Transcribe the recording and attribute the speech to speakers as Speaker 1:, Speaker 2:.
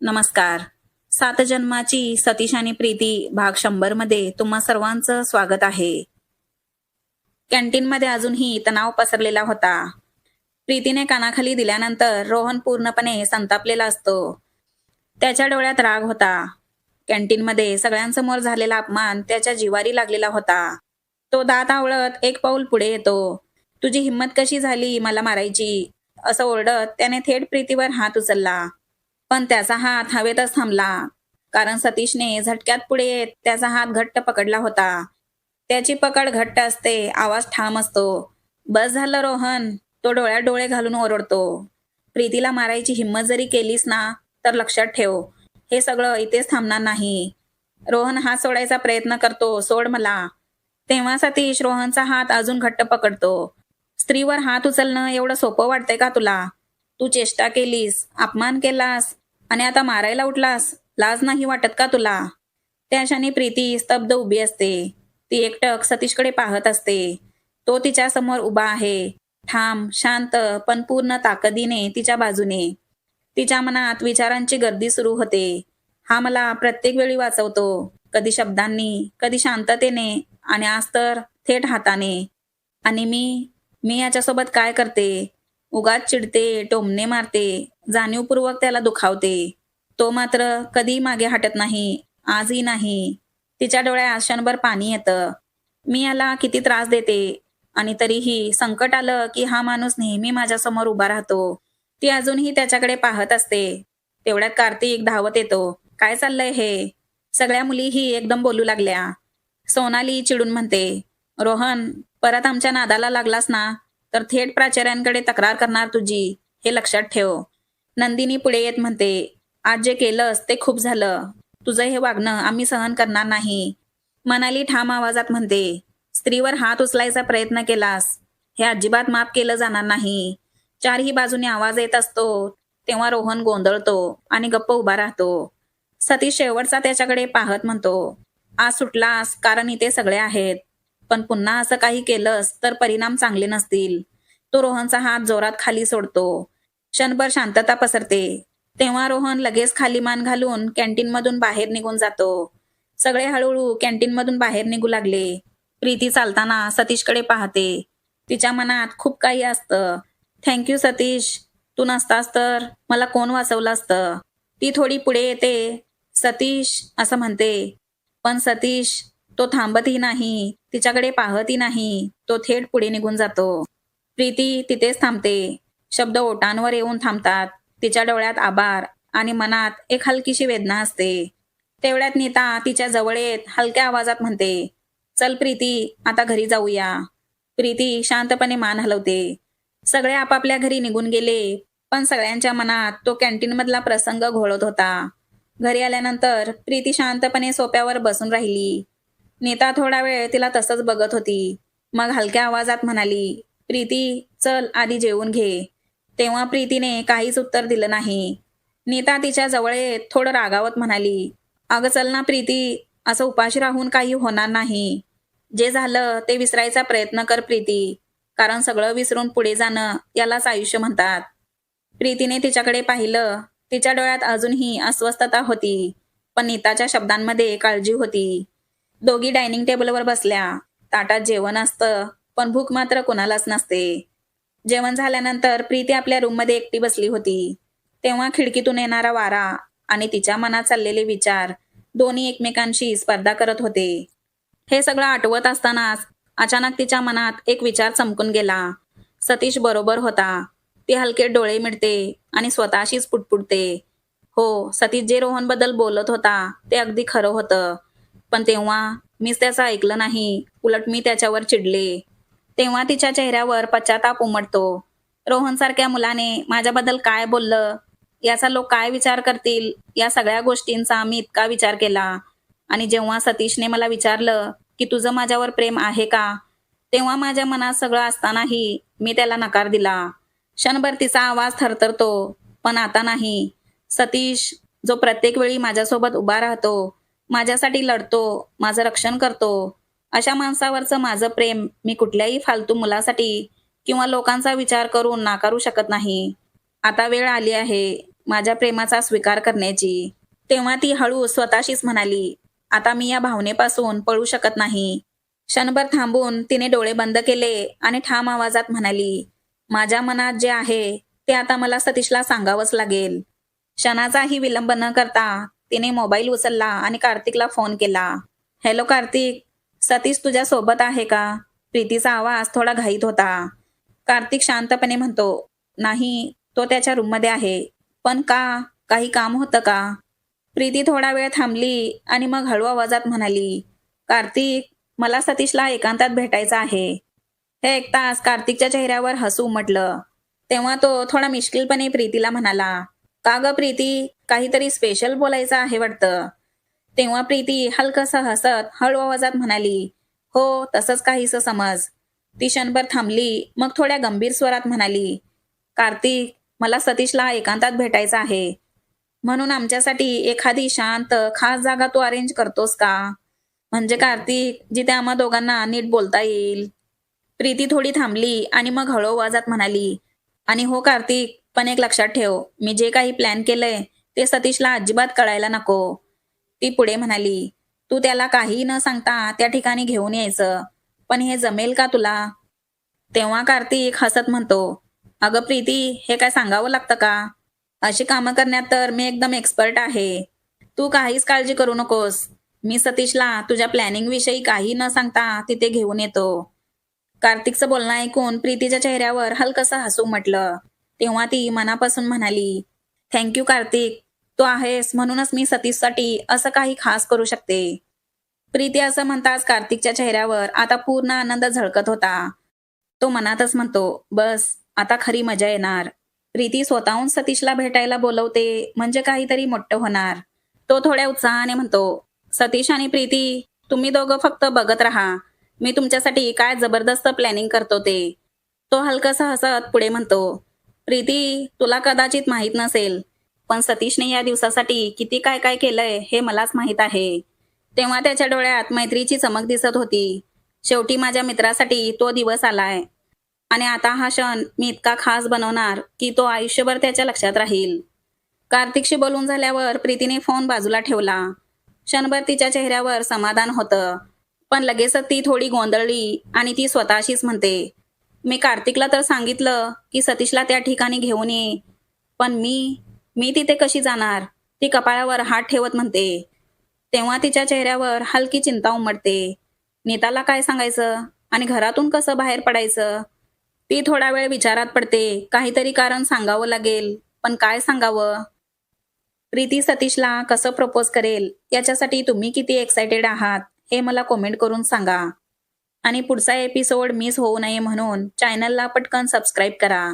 Speaker 1: नमस्कार. सात जन्माची सतीश आणि प्रीती भाग 100 मध्ये तुम्हा सर्वांचं स्वागत आहे. कॅन्टीनमध्ये अजूनही तणाव पसरलेला होता. प्रीतीने कानाखाली दिल्यानंतर रोहन पूर्णपणे संतापलेला असतो. त्याच्या डोळ्यात राग होता. कॅन्टीनमध्ये सगळ्यांसमोर झालेला अपमान त्याच्या जिवारी लागलेला होता. तो दात आवळत एक पाऊल पुढे येतो. तुझी हिंमत कशी झाली मला मारायची, असं ओरडत त्याने थेट प्रीतीवर हात उचलला. पण त्याचा हात हवेतच थांबला, कारण सतीशने झटक्यात पुढे येत त्याचा हात घट्ट पकडला होता. त्याची पकड घट्ट असते, आवाज ठाम असतो. बस झालं रोहन, तो डोळ्यात डोळे घालून ओरडतो. प्रीतीला मारायची हिंमत जरी केलीस ना, तर लक्षात ठेव, हे सगळं इथेच थांबणार नाही. रोहन हात सोडायचा प्रयत्न करतो, सोड मला. तेव्हा सतीश रोहनचा हात अजून घट्ट पकडतो. स्त्रीवर हात उचलणं एवढं सोपं वाटतंय का तुला? तू चेष्टा केलीस, अपमान केलास आणि आता मारायला उठलास. लाज नाही वाटत का तुला? त्या क्षणी प्रीती स्तब्ध उभी असते. ती एकटक सतीशकडे पाहत असते. तो तिच्या समोर उभा आहे, ठाम, शांत, पण पूर्ण ताकदीने तिच्या बाजूने. तिच्या मनात विचारांची गर्दी सुरू होते. हा मला प्रत्येक वेळी वाचवतो, कधी शब्दांनी, कधी शांततेने आणि आज तर थेट हाताने. आणि मी याच्यासोबत काय करते? उगाच चिडते, टोमणे मारते, जाणीवपूर्वक त्याला दुखावते. तो मात्र कधी मागे हटत नाही, आजही नाही. तिच्या डोळ्यात क्षणभर पाणी येतं. मी याला किती त्रास देते, आणि तरीही संकट आलं की हा माणूस नेहमी माझ्यासमोर उभा राहतो. ती अजूनही त्याच्याकडे पाहत असते. तेवढ्यात कार्तिक धावत येतो. काय चाललंय हे? सगळ्या मुलीही एकदम बोलू लागल्या. सोनाली चिडून म्हणते, रोहन, परत आमच्या नादाला लागलास ना, तर थेट प्राचार्यांकडे तक्रार करणार तुझी, हे लक्षात ठेव. नंदिनी पुढे येत म्हणते, आज जे केलंस ते खूप झालं. तुझं हे वागणं आम्ही सहन करणार नाही. मनाली ठाम आवाजात म्हणते, स्त्रीवर हात उचलायचा प्रयत्न केलास, हे अजिबात माफ केलं जाणार नाही. चारही बाजूने आवाज येत असतो. तेव्हा रोहन गोंधळतो आणि गप्प उभा राहतो. सतीश शेवटचा त्याच्याकडे पाहत म्हणतो, आज सुटलास कारण इथे सगळे आहेत, पण पुन्हा असं काही केलंस तर परिणाम चांगले नसतील. तो रोहनचा हात जोरात खाली सोडतो. क्षणभर शांतता पसरते. तेव्हा रोहन लगेच खाली मान घालून कॅन्टीनमधून बाहेर निघून जातो. सगळे हळूहळू कॅन्टीनमधून बाहेर निघू लागले. प्रीती चालताना सतीशकडे पाहते. तिच्या मनात खूप काही असतं. थँक्यू सतीश, तू नसतास तर मला कोण वाचवलं असतं. ती थोडी पुढे येते. सतीश असं म्हणते, पण सतीश तो थांबतही नाही, तिच्याकडे पाहतही नाही. तो थेट पुढे निघून जातो. प्रीती तिथेच थांबते. शब्द ओठांवर येऊन थांबतात. तिच्या डोळ्यात आभार आणि मनात एक हलकीशी वेदना असते. तेवढ्यात नीता तिच्या जवळ येत हलक्या आवाजात म्हणते, चल प्रीती, आता घरी जाऊया. प्रीती शांतपणे मान हलवते. सगळे आपापल्या घरी निघून गेले, पण सगळ्यांच्या मनात तो कॅन्टीनमधला प्रसंग घोळत होता. घरी आल्यानंतर प्रीती शांतपणे सोफ्यावर बसून राहिली. नीता थोडा वेळ तिला तसंच बघत होती. मग हलक्या आवाजात म्हणाली, प्रीती, चल आधी जेवून घे. तेव्हा प्रीतीने काहीच उत्तर दिलं नाही. नीता तिच्या जवळ येत थोडं रागावत म्हणाली, अगं चल ना प्रीती, असं उपाशी राहून काही होणार नाही. जे झालं ते विसरायचा प्रयत्न कर प्रीती, कारण सगळं विसरून पुढे जाणं यालाच आयुष्य म्हणतात. प्रीतीने तिच्याकडे पाहिलं. तिच्या डोळ्यात अजूनही अस्वस्थता होती, पण नीताच्या शब्दांमध्ये काळजी होती. दोघी डायनिंग टेबलवर बसल्या. ताटात जेवण असतं, पण भूक मात्र कुणालाच नसते. जेवण झाल्यानंतर प्रीती आपल्या रूममध्ये एकटी बसली होती. तेव्हा खिडकीतून येणारा वारा आणि तिच्या मनात चाललेले विचार दोन्ही एकमेकांशी स्पर्धा करत होते. हे सगळं आठवत असतानाच अचानक तिच्या मनात एक विचार चमकून गेला. सतीश बरोबर होता. ती हलके डोळे मिटते आणि स्वतःशीच पुटपुटते, हो, सतीश जे रोहनबद्दल बोलत होता ते अगदी खरं होतं. पण तेव्हा मीच त्याचं ऐकलं नाही, उलट मी त्याच्यावर चिडले. तेव्हा तिच्या चेहऱ्यावर पश्चाताप उमटतो. रोहनसारख्या मुलाने माझ्याबद्दल काय बोललं, याचा लोक काय विचार करतील, या सगळ्या गोष्टींचा मी इतका विचार केला. आणि जेव्हा सतीशने मला विचारलं की तुझं माझ्यावर प्रेम आहे का, तेव्हा माझ्या मनात सगळं असतानाही मी त्याला नकार दिला. क्षणभर तिचा आवाज थरथरतो, पण आता नाही. सतीश, जो प्रत्येक वेळी माझ्यासोबत उभा राहतो, माझ्यासाठी लढतो, माझं रक्षण करतो, अशा माणसावरचं माझं प्रेम मी कुठल्याही फालतू मुलासाठी किंवा लोकांचा विचार करून नाकारू शकत नाही. आता वेळ आली आहे. माझ्या प्रेमाचा स्वीकार करण्याची. तेव्हा ती हळू स्वतःशीच म्हणाली, आता मी या भावनेपासून पळू शकत नाही. क्षणभर थांबून तिने डोळे बंद केले आणि ठाम आवाजात म्हणाली, माझ्या मनात जे आहे ते आता मला सतीशला सांगावंच लागेल. क्षणाचाही विलंब न करता तिने मोबाईल उचलला आणि कार्तिकला फोन केला. हॅलो कार्तिक, सतीश तुझ्या सोबत आहे का? प्रीतीचा आवाज थोडा घाईत होता. कार्तिक शांतपणे म्हणतो, नाही, तो त्याच्या रूममध्ये आहे. पण का? काही काम होतं का? प्रीती थोडा वेळ थांबली आणि मग हळू आवाजात म्हणाली, कार्तिक, मला सतीशला एकांतात भेटायचं आहे. हे ऐकताच कार्तिकच्या चेहऱ्यावर हसू उमटलं. तेव्हा तो थोडा मिश्किलपणे प्रीतीला म्हणाला, का ग प्रीती, काहीतरी स्पेशल बोलायचं आहे वाटतं. तेव्हा प्रीती हलकसं हसत हळू आवाजात म्हणाली, हो, तसंच काहीसं समज. ती क्षणभर थांबली, मग थोड्या गंभीर स्वरात म्हणाली, कार्तिक, मला सतीशला एकांतात भेटायचं आहे. म्हणून आमच्यासाठी एखादी शांत खास जागा तू अरेंज करतोस का? म्हणजे कार्तिक, जिथे आम्हा दोघांना नीट बोलता येईल. प्रीती थोडी थांबली आणि मग हळू आवाजात म्हणाली, आणि हो कार्तिक, पण एक लक्षात ठेव, मी जे काही प्लॅन केलंय ते सतीशला अजिबात कळायला नको. ती पुढे म्हणाली, तू त्याला काहीही न सांगता त्या ठिकाणी घेऊन यायचं. पण हे जमेल का तुला? तेव्हा कार्तिक हसत म्हणतो, अगं प्रीती, हे काय सांगावं लागतं का? अशी कामं करण्यात तर मी एकदम एक्सपर्ट आहे. तू काहीच काळजी करू नकोस. मी सतीशला तुझ्या प्लॅनिंग विषयी काही न सांगता तिथे घेऊन येतो. कार्तिकचं बोलणं ऐकून प्रीतीच्या चेहऱ्यावर हलकसं हसू उमटलं. तेव्हा ती मनापासून म्हणाली, थँक्यू कार्तिक, तू आहेस म्हणूनच मी सतीशसाठी असं काही खास करू शकते. प्रीती असं म्हणताच कार्तिकच्या चेहऱ्यावर आता पूर्ण आनंद झळकत होता. तो मनातच म्हणतो, बस, आता खरी मजा येणार. प्रीती स्वतःहून सतीशला भेटायला बोलवते म्हणजे काहीतरी मोठं होणार. तो थोड्या उत्साहाने म्हणतो, सतीश आणि प्रीती, तुम्ही दोघं फक्त बघत राहा. मी तुमच्यासाठी काय जबरदस्त प्लॅनिंग करतो ते. तो हलकसा हसत पुढे म्हणतो, प्रीती, तुला कदाचित माहीत नसेल, पण सतीशने या दिवसासाठी किती काय काय केलंय हे मलाच माहीत आहे. तेव्हा त्याच्या डोळ्यात मैत्रीची चमक दिसत होती. शेवटी माझ्या मित्रासाठी तो दिवस आलाय. आणि आता हा क्षण मी इतका खास बनवणार की तो आयुष्यभर त्याच्या लक्षात राहील. कार्तिकशी बोलून झाल्यावर प्रीतीने फोन बाजूला ठेवला. क्षणभर तिच्या चेहऱ्यावर समाधान होतं. पण लगेचच ती थोडी गोंधळली आणि ती स्वतःशीच म्हणते, मी कार्तिकला तर सांगितलं की सतीशला त्या ठिकाणी घेऊन ये. पण मी तिथे कशी जाणार? ती कपाळावर हात ठेवत म्हणते. तेव्हा तिच्या चेहऱ्यावर हलकी चिंता उमटते. नीताला काय सांगायचं आणि घरातून कसं बाहेर पडायचं? ती थोडा वेळ विचारात पडते. काहीतरी कारण सांगावं लागेल, पण काय सांगावं? प्रीती सतीशला कसं प्रपोज करेल याच्यासाठी तुम्ही किती एक्सायटेड आहात हे मला कमेंट करून सांगा. आणि पुढचा एपिसोड मिस होऊ नये म्हणून चॅनलला पटकन सबस्क्राईब करा.